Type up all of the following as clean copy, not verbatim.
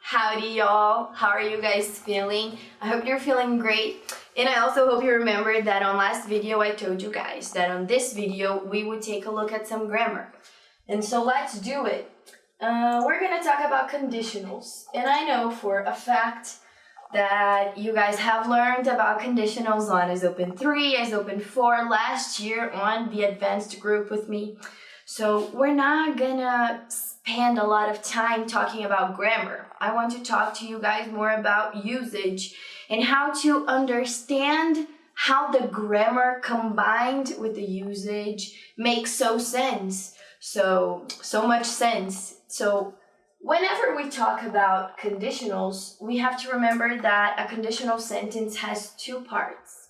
Howdy y'all, how are you guys feeling? I hope you're feeling great, and I also hope you remembered that on last video I told you guys that on this video we would take a look at some grammar. And so let's do it. We're gonna talk about conditionals, and I know for a fact that you guys have learned about conditionals on IS Open 3, IS Open 4 last year on the advanced group with me. So we're not gonna spend a lot of time talking about grammar. I want to talk to you guys more about usage and how to understand how the grammar combined with the usage makes so much sense. So whenever we talk about conditionals, we have to remember that a conditional sentence has two parts.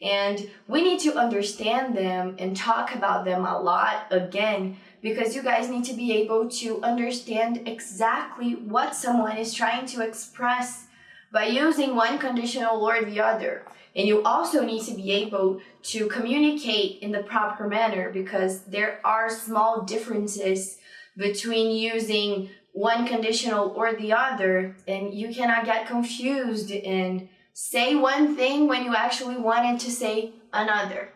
And we need to understand them and talk about them a lot again, because you guys need to be able to understand exactly what someone is trying to express by using one conditional or the other. And you also need to be able to communicate in the proper manner, because there are small differences between using one conditional or the other, and you cannot get confused and say one thing when you actually wanted to say another.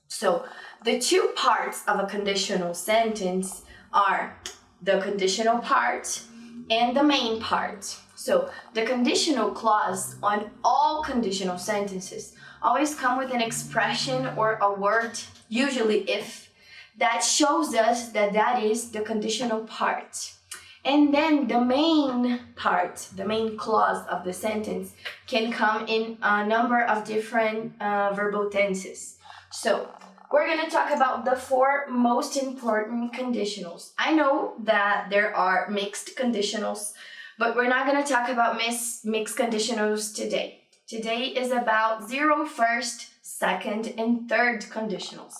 So the two parts of a conditional sentence are the conditional part and the main part. So the conditional clause on all conditional sentences always come with an expression or a word, usually if, that shows us that that is the conditional part. And then the main part, the main clause of the sentence, can come in a number of different verbal tenses. So we're going to talk about the four most important conditionals. I know that there are mixed conditionals, but we're not going to talk about mixed conditionals today. Today is about 0, first, second, and third conditionals.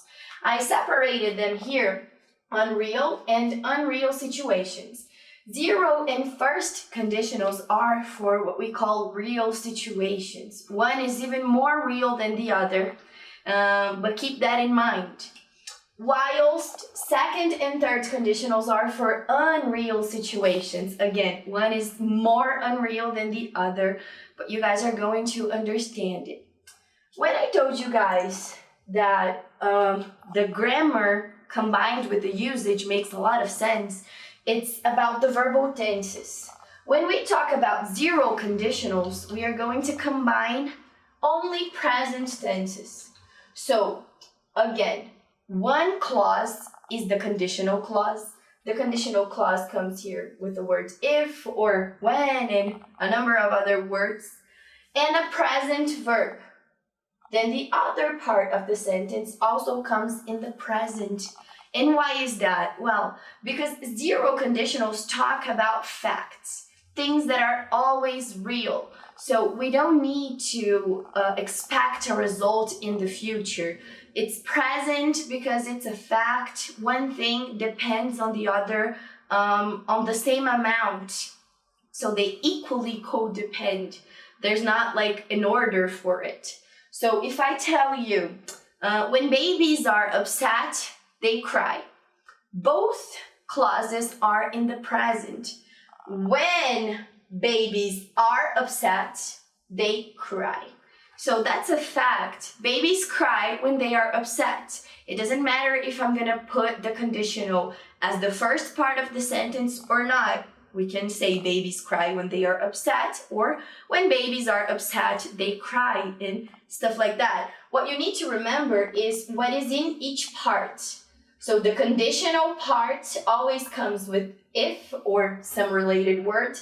I separated them here on real and unreal situations. 0 and first conditionals are for what we call real situations. One is even more real than the other, but keep that in mind. Whilst second and third conditionals are for unreal situations. Again, one is more unreal than the other, but you guys are going to understand it. When I told you guys that the grammar combined with the usage makes a lot of sense, it's about the verbal tenses. When we talk about 0 conditionals, we are going to combine only present tenses. So again, one clause is the conditional clause. The conditional clause comes here with the words if or when and a number of other words, and a present verb. Then the other part of the sentence also comes in the present. And why is that? Well, because 0 conditionals talk about facts, things that are always real. So we don't need to expect a result in the future. It's present because it's a fact. One thing depends on the other on the same amount. So they equally codepend. There's not like an order for it. So if I tell you, when babies are upset, they cry. Both clauses are in the present. When babies are upset, they cry. So that's a fact. Babies cry when they are upset. It doesn't matter if I'm gonna put the conditional as the first part of the sentence or not. We can say babies cry when they are upset, or when babies are upset, they cry, and stuff like that. What you need to remember is what is in each part. So the conditional part always comes with if or some related word,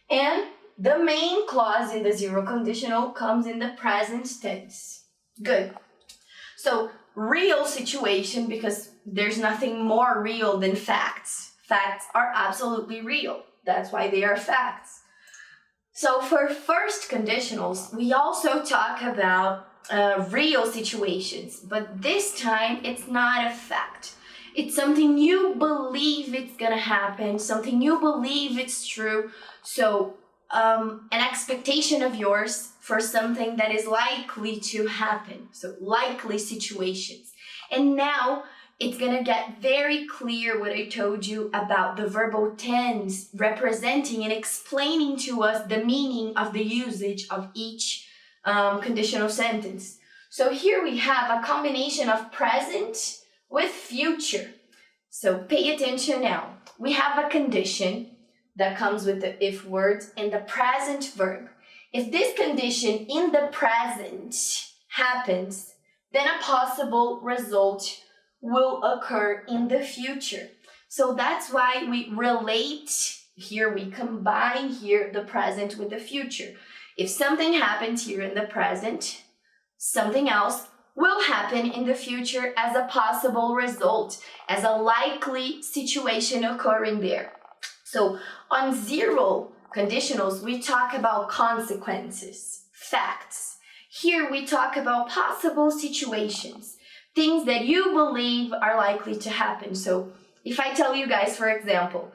and the main clause in the 0 conditional comes in the present tense. Good. So real situation, because there's nothing more real than facts. Facts are absolutely real. That's why they are facts. So for first conditionals, we also talk about real situations, but this time it's not a fact. It's something you believe it's gonna happen, something you believe it's true. So an expectation of yours for something that is likely to happen. So likely situations. And now it's gonna get very clear what I told you about the verbal tense representing and explaining to us the meaning of the usage of each conditional sentence. So here we have a combination of present with future. So pay attention now. We have a condition that comes with the if words and the present verb. If this condition in the present happens, then a possible result will occur in the future. So that's why we relate here, we combine here the present with the future. If something happens here in the present, something else will happen in the future as a possible result, as a likely situation occurring there. So on zero conditionals, we talk about consequences, facts. Here we talk about possible situations, things that you believe are likely to happen. So if I tell you guys, for example,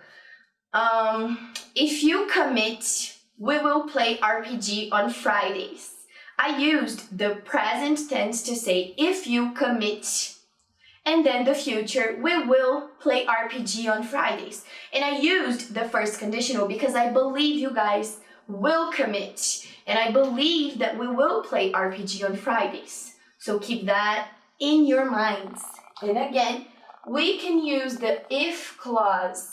if you commit, we will play RPG on Fridays. I used the present tense to say if you commit, and then the future, we will play RPG on Fridays. And I used the first conditional because I believe you guys will commit, and I believe that we will play RPG on Fridays. So keep that in your minds. And again, we can use the if clause,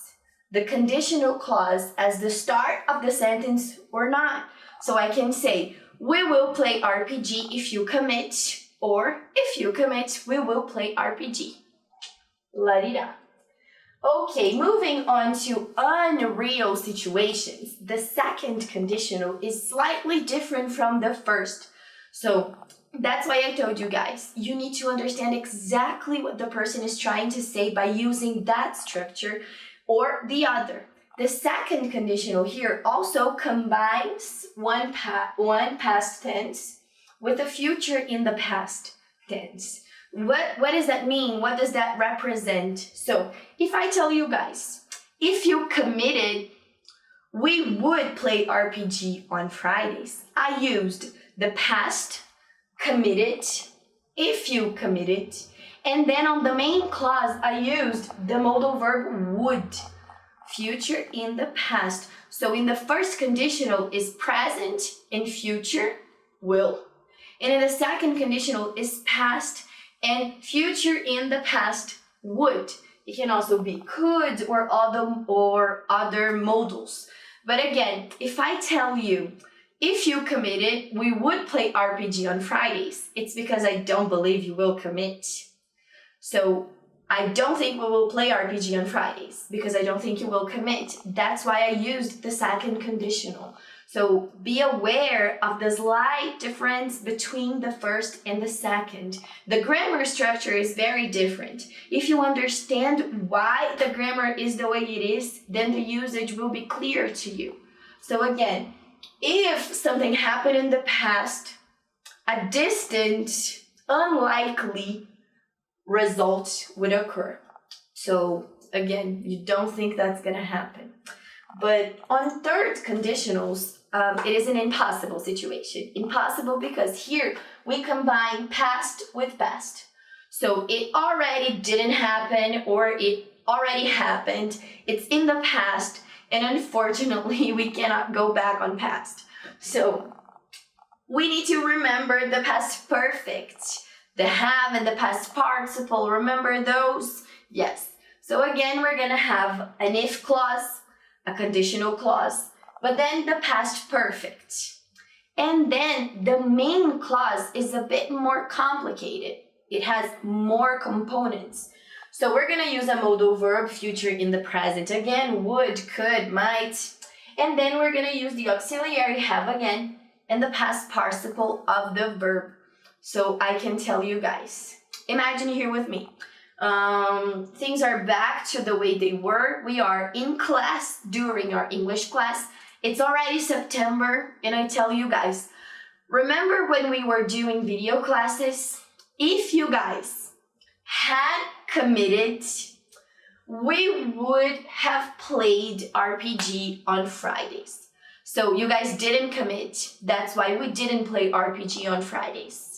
the conditional clause, as the start of the sentence or not. So I can say, we will play RPG if you commit, or if you commit, we will play RPG. La-di-da. Okay, moving on to unreal situations. The second conditional is slightly different from the first. So that's why I told you guys, you need to understand exactly what the person is trying to say by using that structure or the other. The second conditional here also combines one past tense with a future in the past tense. What does that mean? What does that represent? So if I tell you guys, if you committed, we would play RPG on Fridays. I used the past, committed, if you committed, and then on the main clause, I used the modal verb would. Future in the past. So in the first conditional is present and future will. And in the second conditional is past and future in the past would. It can also be could or other modals. But again, if I tell you, if you committed, we would play RPG on Fridays, it's because I don't believe you will commit. So I don't think we will play RPG on Fridays because I don't think you will commit. That's why I used the second conditional. So be aware of the slight difference between the first and the second. The grammar structure is very different. If you understand why the grammar is the way it is, then the usage will be clear to you. So again, if something happened in the past, a distant, unlikely result would occur. So again, you don't think that's going to happen. But on third conditionals, it is an impossible situation. Impossible because here we combine past with past. So it already didn't happen or it already happened. It's in the past, and unfortunately we cannot go back on past. So we need to remember the past perfect. The have and the past participle, remember those? Yes. So again, we're gonna have an if clause, a conditional clause, but then the past perfect. And then the main clause is a bit more complicated. It has more components. So we're gonna use a modal verb, future in the present again, would, could, might. And then we're gonna use the auxiliary have again and the past participle of the verb. So I can tell you guys, imagine here with me, things are back to the way they were. We are in class during our English class. It's already September, and I tell you guys, remember when we were doing video classes? If you guys had committed, we would have played RPG on Fridays. So you guys didn't commit. That's why we didn't play RPG on Fridays.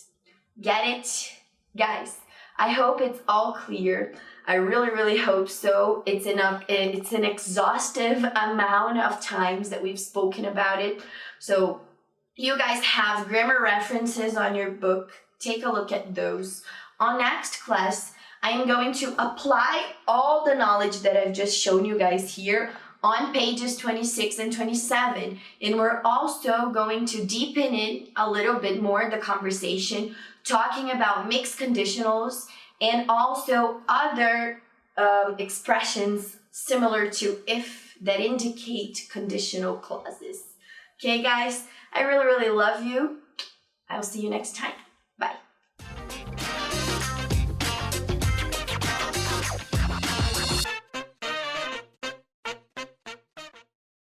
Get it? Guys, I hope it's all clear. I really, really hope so. It's an exhaustive amount of times that we've spoken about it. So you guys have grammar references on your book. Take a look at those. On next class, I am going to apply all the knowledge that I've just shown you guys here on pages 26 and 27. And we're also going to deepen it a little bit more, the conversation, talking about mixed conditionals and also other expressions similar to if that indicate conditional clauses. Okay, guys, I really, really love you. I'll see you next time.